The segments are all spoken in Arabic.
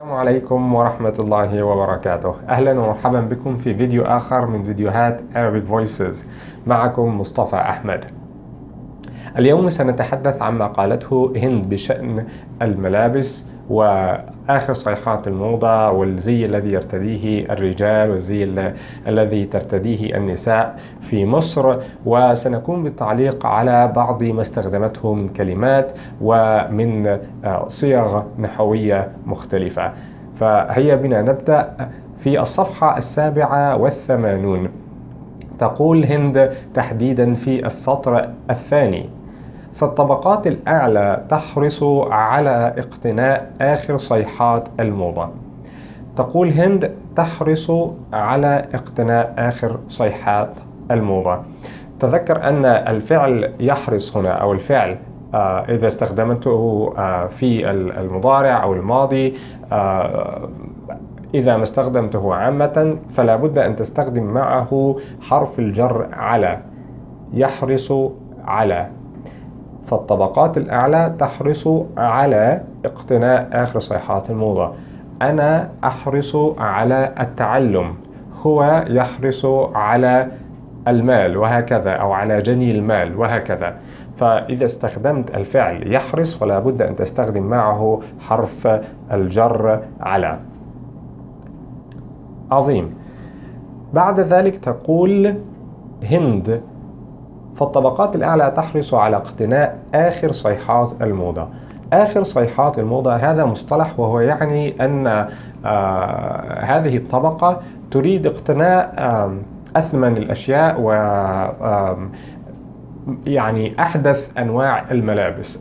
السلام عليكم ورحمة الله وبركاته. أهلا ومرحبا بكم في فيديو آخر من فيديوهات Arabic Voices. معكم مصطفى أحمد. اليوم سنتحدث عما قالته هند بشأن الملابس وآخر صيحات الموضة والزي الذي يرتديه الرجال والزي الذي ترتديه النساء في مصر، وسنقوم بالتعليق على بعض ما استخدمته من كلمات ومن صيغ نحوية مختلفة. فهيا بنا نبدأ في الصفحة 87. تقول هند تحديدا في السطر الثاني: فالطبقات الأعلى تحرص على اقتناء آخر صيحات الموضة. تقول هند تحرص على اقتناء آخر صيحات الموضة. تذكر أن الفعل يحرص هنا أو الفعل إذا استخدمته في المضارع أو الماضي، إذا ما استخدمته عامة فلا بد أن تستخدم معه حرف الجر على. يحرص على. فالطبقات الأعلى تحرص على اقتناء آخر صيحات الموضة. أنا أحرص على التعلم. هو يحرص على المال وهكذا، أو على جني المال وهكذا. فإذا استخدمت الفعل يحرص فلا بد أن تستخدم معه حرف الجر على. عظيم. بعد ذلك تقول هند فالطبقات الأعلى تحرص على اقتناء آخر صيحات الموضة. آخر صيحات الموضة هذا مصطلح، وهو يعني أن هذه الطبقة تريد اقتناء أثمن الأشياء و يعني أحدث أنواع الملابس.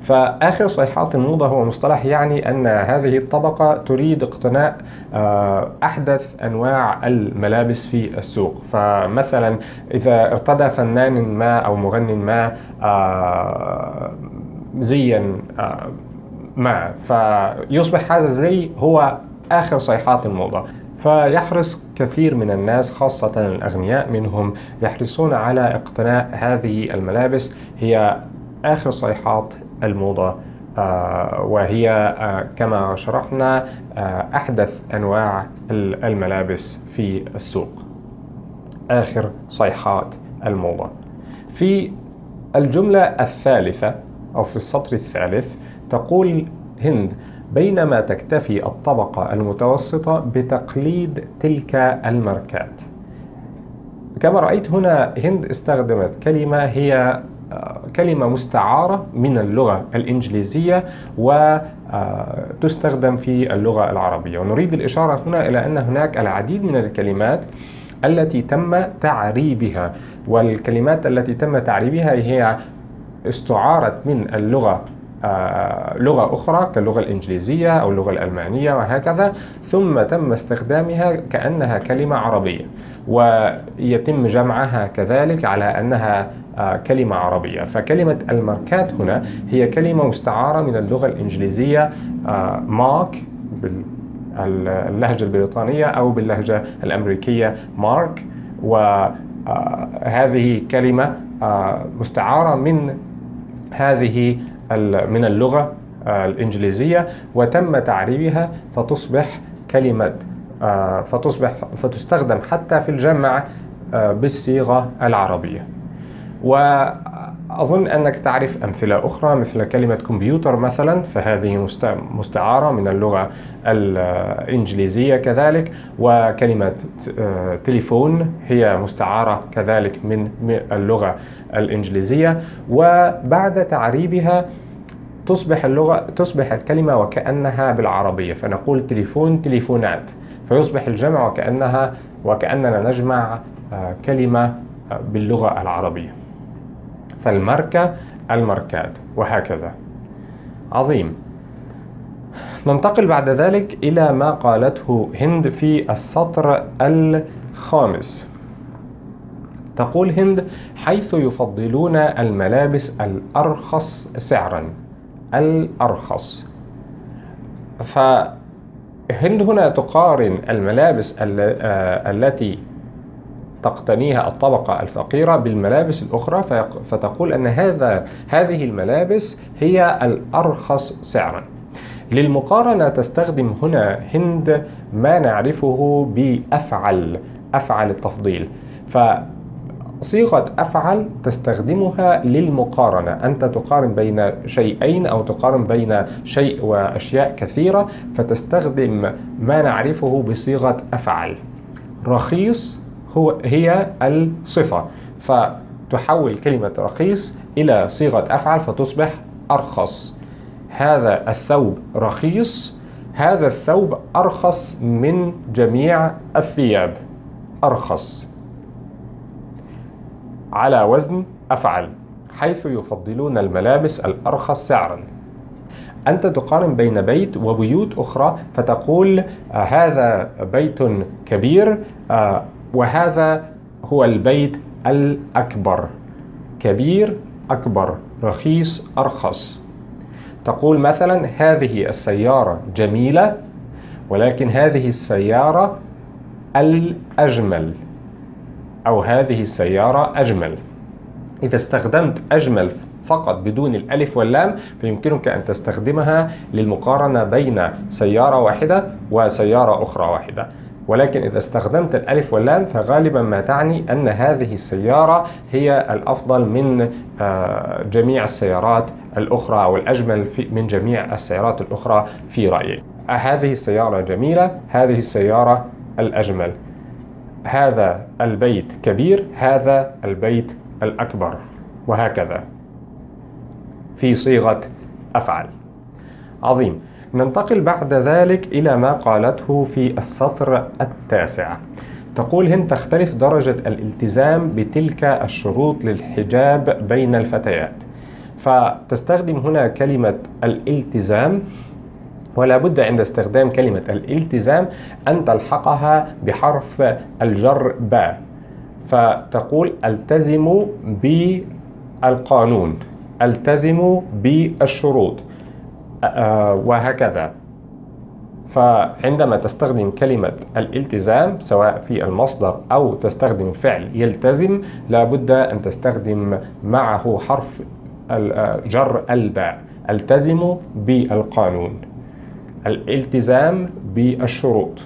فآخر صيحات الموضة هو مصطلح يعني أن هذه الطبقة تريد اقتناء أحدث أنواع الملابس في السوق. فمثلا إذا ارتدى فنان ما أو مغني ما زيا ما، فيصبح هذا الزي هو آخر صيحات الموضة. فيحرص كثير من الناس خاصة الأغنياء منهم يحرصون على اقتناء هذه الملابس، هي آخر صيحات الموضة، وهي كما شرحنا أحدث أنواع الملابس في السوق. آخر صيحات الموضة. في الجملة الثالثة أو في السطر الثالث تقول هند بينما تكتفي الطبقة المتوسطة بتقليد تلك الماركات. كما رأيت هنا هند استخدمت كلمة هي كلمة مستعارة من اللغة الإنجليزية وتستخدم في اللغة العربية، ونريد الإشارة هنا إلى أن هناك العديد من الكلمات التي تم تعريبها، والكلمات التي تم تعريبها هي استعارت من اللغة لغة أخرى كاللغة الإنجليزية أو اللغة الألمانية وهكذا، ثم تم استخدامها كأنها كلمة عربية، ويتم جمعها كذلك على أنها كلمة عربية. فكلمة الماركات هنا هي كلمة مستعارة من اللغة الإنجليزية مارك باللهجة البريطانية أو باللهجة الأمريكية مارك، وهذه كلمة مستعارة من من اللغة الإنجليزية، وتم تعريبها فتصبح كلمة فتستخدم حتى في الجمع بالصيغة العربية. وأظن أنك تعرف أمثلة أخرى مثل كلمة كمبيوتر مثلا، فهذه مستعارة من اللغة الإنجليزية كذلك، وكلمة تليفون هي مستعارة كذلك من اللغة الإنجليزية. وبعد تعريبها تصبح الكلمة وكأنها بالعربية، فنقول تليفون تليفونات، فيصبح الجمع وكأننا نجمع كلمة باللغة العربية. فالماركة الماركات وهكذا. عظيم. ننتقل بعد ذلك إلى ما قالته هند في السطر الخامس. تقول هند حيث يفضلون الملابس الأرخص سعرا. الأرخص. فهند هنا تقارن الملابس التي تقتنيها الطبقة الفقيرة بالملابس الأخرى، فتقول أن هذه الملابس هي الأرخص سعرا. للمقارنة تستخدم هنا هند ما نعرفه بأفعل، أفعل التفضيل. فصيغة أفعل تستخدمها للمقارنة، أنت تقارن بين شيئين أو تقارن بين شيء وأشياء كثيرة، فتستخدم ما نعرفه بصيغة أفعل. رخيص هي الصفة، فتحول كلمة رخيص إلى صيغة أفعل فتصبح أرخص. هذا الثوب رخيص، هذا الثوب أرخص من جميع الثياب. أرخص على وزن أفعل، حيث يفضلون الملابس الأرخص سعرا. أنت تقارن بين بيت وبيوت أخرى فتقول هذا بيت كبير وهذا هو البيت الأكبر. كبير أكبر، رخيص أرخص. تقول مثلا هذه السيارة جميلة ولكن هذه السيارة الأجمل، أو هذه السيارة أجمل. إذا استخدمت أجمل فقط بدون الألف واللام فيمكنك أن تستخدمها للمقارنة بين سيارة واحدة وسيارة أخرى واحدة، ولكن إذا استخدمت الألف واللام فغالبا ما تعني أن هذه السيارة هي الأفضل من جميع السيارات الأخرى، أو الأجمل من جميع السيارات الأخرى في رأيي. هذه السيارة جميلة، هذه السيارة الأجمل. هذا البيت كبير، هذا البيت الأكبر، وهكذا في صيغة أفعل. عظيم. ننتقل بعد ذلك إلى ما قالته في السطر 9. تقول هند تختلف درجة الالتزام بتلك الشروط للحجاب بين الفتيات. فتستخدم هنا كلمة الالتزام، ولا بد عند استخدام كلمة الالتزام أن تلحقها بحرف الجر با. فتقول التزم بالقانون، التزم بالشروط، وهكذا. فعندما تستخدم كلمة الالتزام سواء في المصدر أو تستخدم فعل يلتزم لا بد أن تستخدم معه حرف جر الباء. التزم بالقانون، الالتزام بالشروط،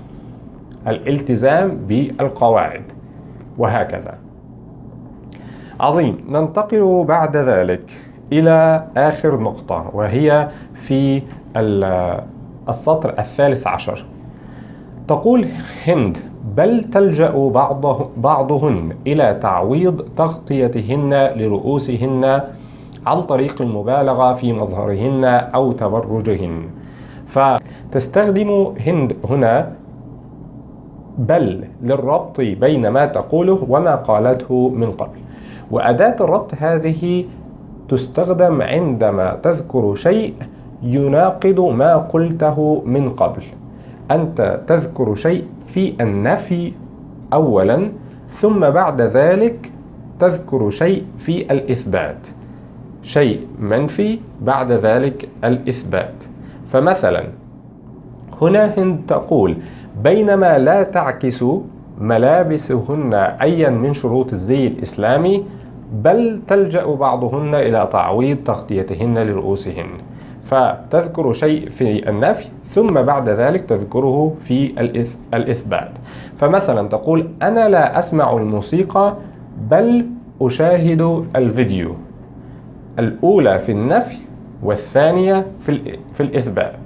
الالتزام بالقواعد، وهكذا. عظيم. ننتقل بعد ذلك إلى آخر نقطة، وهي في السطر 13. تقول هند بل تلجأ بعضهن إلى تعويض تغطيتهن لرؤوسهن عن طريق المبالغة في مظهرهن أو تبرجهن. فتستخدم هند هنا بل للربط بين ما تقوله وما قالته من قبل. وأداة الربط هذه تستخدم عندما تذكر شيء يناقض ما قلته من قبل. أنت تذكر شيء في النفي أولا، ثم بعد ذلك تذكر شيء في الإثبات، شيء منفي بعد ذلك الإثبات. فمثلا هنا هند تقول بينما لا تعكس ملابسهن أيا من شروط الزي الإسلامي بل تلجأ بعضهن إلى تعويض تغطيتهن لرؤوسهن. فتذكر شيء في النفي ثم بعد ذلك تذكره في الإثبات. فمثلا تقول أنا لا أسمع الموسيقى بل أشاهد الفيديو. الأولى في النفي والثانية في الإثبات.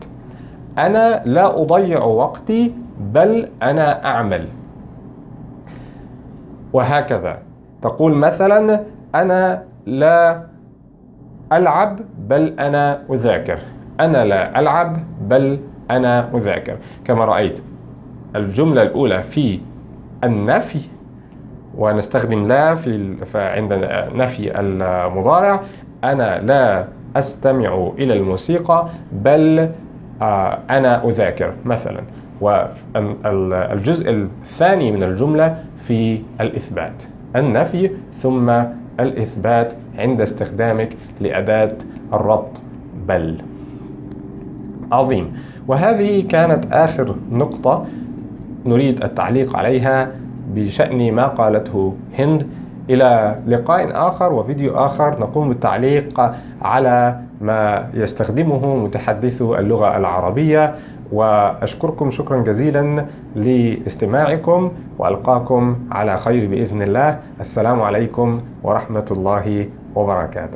أنا لا أضيع وقتي بل أنا أعمل، وهكذا. تقول مثلا أنا لا ألعب بل أنا أذاكر. أنا لا ألعب بل أنا أذاكر. كما رأيت الجملة الأولى في النفي ونستخدم لا عند نفي المضارع. أنا لا أستمع إلى الموسيقى بل أنا أذاكر مثلا. والجزء الثاني من الجملة في الإثبات، النفي ثم الإثبات عند استخدامك لأداة الربط بل. عظيم. وهذه كانت آخر نقطة نريد التعليق عليها بشأن ما قالته هند. إلى لقاء آخر وفيديو آخر نقوم بالتعليق على ما يستخدمه متحدثو اللغة العربية. وأشكركم شكرا جزيلا لاستماعكم، وألقاكم على خير بإذن الله. السلام عليكم ورحمة الله وبركاته.